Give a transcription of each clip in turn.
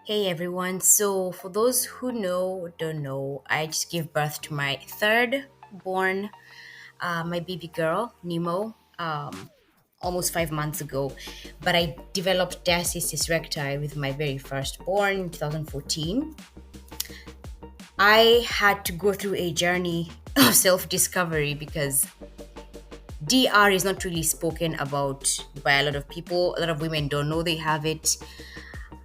Hey everyone, so for those who know or don't know, I just gave birth to my third born, my baby girl, Nemo, almost 5 months ago. But I developed diastasis recti with my very first born in 2014. I had to go through a journey of self discovery because DR is not really spoken about by a lot of people. A lot of women don't know they have it.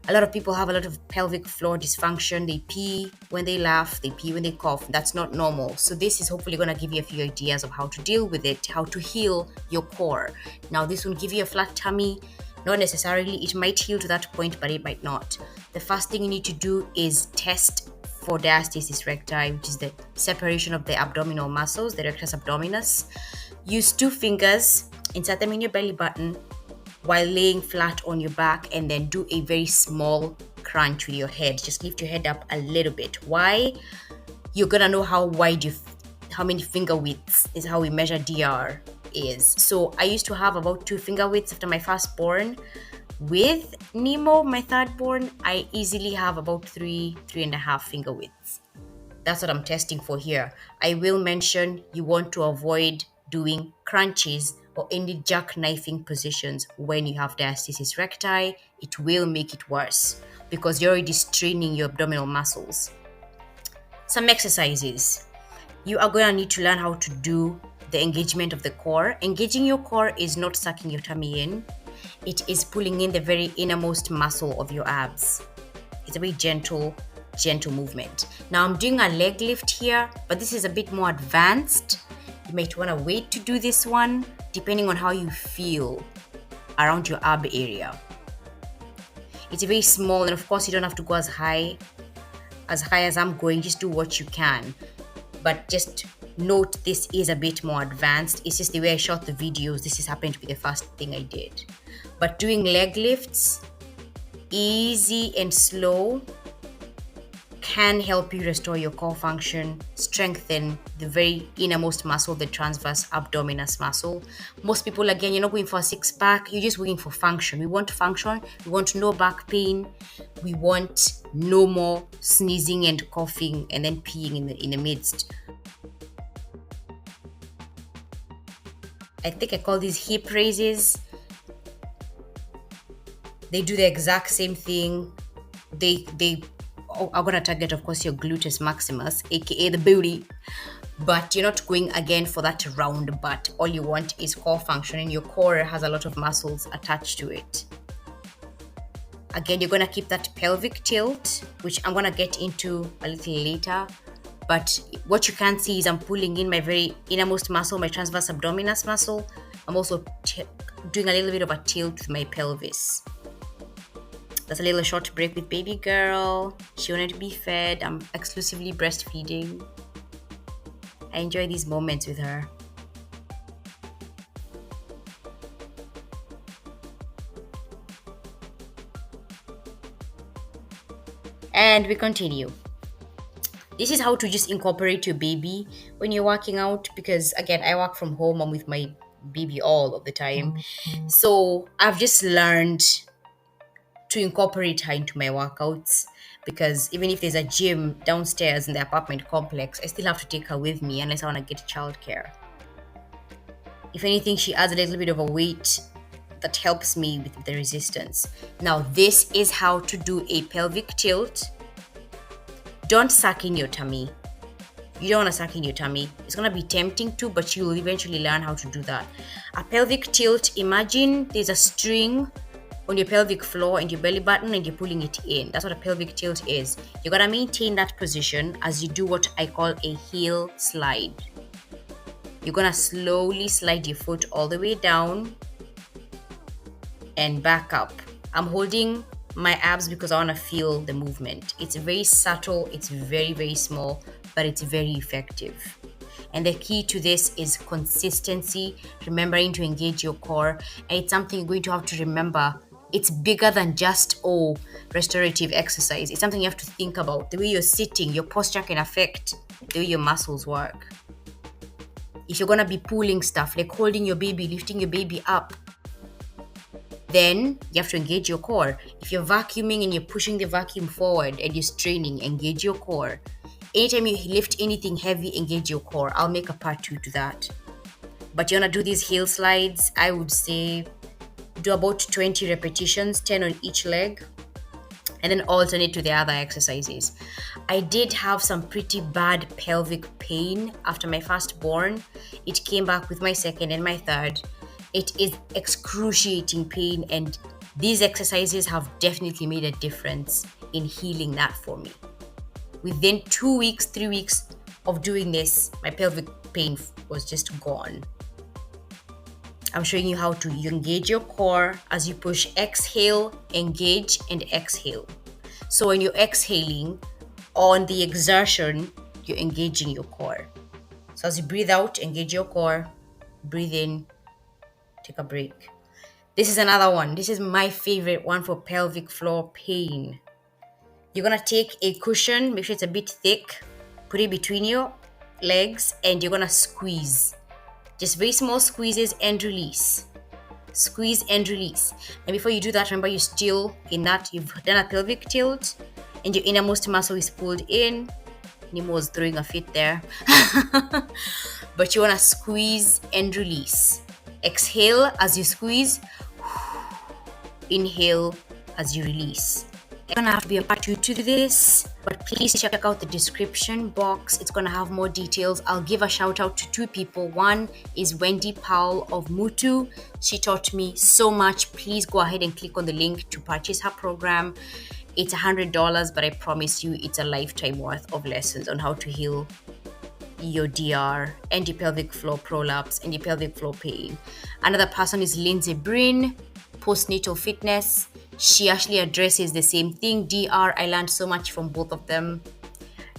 A lot of people have a lot of pelvic floor dysfunction. They pee when they laugh, they pee when they cough. That's not normal. So, this is hopefully going to give you a few ideas of how to deal with it, how to heal your core. Now, this will give you a flat tummy. Not necessarily, it might heal to that point, but it might not. The first thing you need to do is test for diastasis recti, which is the separation of the abdominal muscles, the rectus abdominis. Use 2 fingers, insert them in your belly button while laying flat on your back, and then do a very small crunch with your head. Just lift your head up a little bit. Why? You're gonna know how many finger widths is how we measure DR is. So I used to have about 2 finger widths after my firstborn. With Nemo, my thirdborn, I easily have about 3.5 finger widths. That's what I'm testing for here. I will mention you want to avoid doing crunches or any jackknifing positions when you have diastasis recti. It will make it worse because you're already straining your abdominal muscles. Some exercises. You are going to need to learn how to do the engagement of the core. Engaging your core is not sucking your tummy in. It is pulling in the very innermost muscle of your abs. It's a very gentle movement. Now I'm doing a leg lift here, but this is a bit more advanced. You might want to wait to do this one depending on how you feel around your ab area. It's very small, and of course you don't have to go as high as I'm going. Just do what you can, but just note this is a bit more advanced. It's just the way I shot the videos. This is happened to be the first thing I did. But doing leg lifts, easy and slow, can help you restore your core function, strengthen the very innermost muscle, the transverse abdominis muscle. Most people, again, you're not going for a six-pack, you're just looking for function. We want function, we want no back pain, we want no more sneezing and coughing and then peeing in the midst. I think I call these hip raises. They do the exact same thing. They are going to target, of course, your gluteus maximus, aka the booty, but you're not going again for that round butt. All you want is core function, and your core has a lot of muscles attached to it. Again, you're going to keep that pelvic tilt, which I'm going to get into a little later. But what you can see is I'm pulling in my very innermost muscle, my transverse abdominis muscle. I'm also doing a little bit of a tilt with my pelvis. That's a little short break with baby girl. She wanted to be fed. I'm exclusively breastfeeding. I enjoy these moments with her. And we continue. This is how to just incorporate your baby when you're working out, because again, I work from home. I'm with my baby all of the time. So I've just learned to incorporate her into my workouts, because even if there's a gym downstairs in the apartment complex, I still have to take her with me unless I want to get childcare. If anything, she adds a little bit of a weight that helps me with the resistance. Now, this is how to do a pelvic tilt. Don't suck in your tummy. You don't want to suck in your tummy. It's going to be tempting to, but you will eventually learn how to do that. A pelvic tilt, imagine there's a string on your pelvic floor and your belly button and you're pulling it in. That's what a pelvic tilt is. You're going to maintain that position as you do what I call a heel slide. You're going to slowly slide your foot all the way down and back up. I'm holding my abs because I want to feel the movement. It's very subtle, it's very, very small, but it's very effective. And the key to this is consistency, remembering to engage your core. And it's something you're going to have to remember. It's bigger than just, restorative exercise. It's something you have to think about. The way you're sitting, your posture can affect the way your muscles work. If you're going to be pulling stuff, like holding your baby, lifting your baby up, then you have to engage your core. If you're vacuuming and you're pushing the vacuum forward and you're straining, engage your core. Anytime you lift anything heavy, engage your core. I'll make a part 2 to that. But you want to do these heel slides, I would say do about 20 repetitions, 10 on each leg, and then alternate to the other exercises. I did have some pretty bad pelvic pain after my firstborn. It came back with my second and my third. It is excruciating pain, and these exercises have definitely made a difference in healing that for me. Within 2 weeks, 3 weeks of doing this, my pelvic pain was just gone. I'm showing you how to engage your core as you push. Exhale, engage, and exhale. So when you're exhaling, on the exertion, you're engaging your core. So as you breathe out, engage your core. Breathe in, take a break. This is another one. This is my favorite one for pelvic floor pain. You're gonna take a cushion, make sure it's a bit thick, put it between your legs, and you're gonna squeeze. Just very small squeezes and release. Squeeze and release. And before you do that, remember you're still in that, you've done a pelvic tilt and your innermost muscle is pulled in. Nemo was throwing a fit there. But you want to squeeze and release. Exhale as you squeeze. Inhale as you release. It's gonna have to be a part 2 to this, but please check out the description box. It's gonna have more details. I'll give a shout out to 2 people. One is Wendy Powell of MuTu. She taught me so much. Please go ahead and click on the link to purchase her program. It's $100, but I promise you it's a lifetime worth of lessons on how to heal your DR and your pelvic floor prolapse and your pelvic floor pain. Another person is Lindsay Brin, Postnatal Fitness. She actually addresses the same thing. DR, I learned so much from both of them.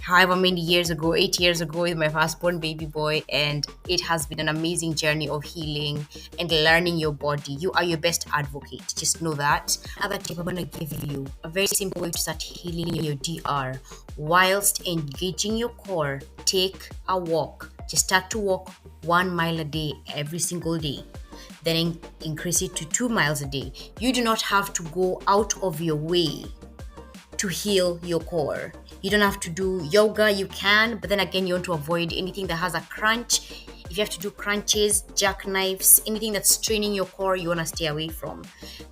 However many years ago, 8 years ago with my firstborn baby boy, and it has been an amazing journey of healing and learning your body. You are your best advocate. Just know that. Another tip I'm going to give you, a very simple way to start healing your DR whilst engaging your core. Take a walk. Just start to walk 1 mile a day every single day. Then increase it to 2 miles a day. You do not have to go out of your way to heal your core. You don't have to do yoga, you can, but then again, you want to avoid anything that has a crunch. If you have to do crunches, jackknives, anything that's straining your core, you want to stay away from.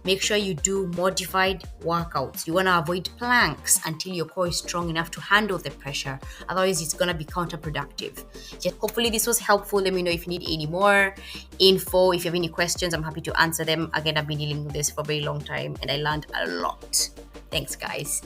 Make sure you do modified workouts. You want to avoid planks until your core is strong enough to handle the pressure. Otherwise, it's going to be counterproductive. Just hopefully this was helpful. Let me know if you need any more info. If you have any questions, I'm happy to answer them. Again, I've been dealing with this for a very long time and I learned a lot. Thanks, guys.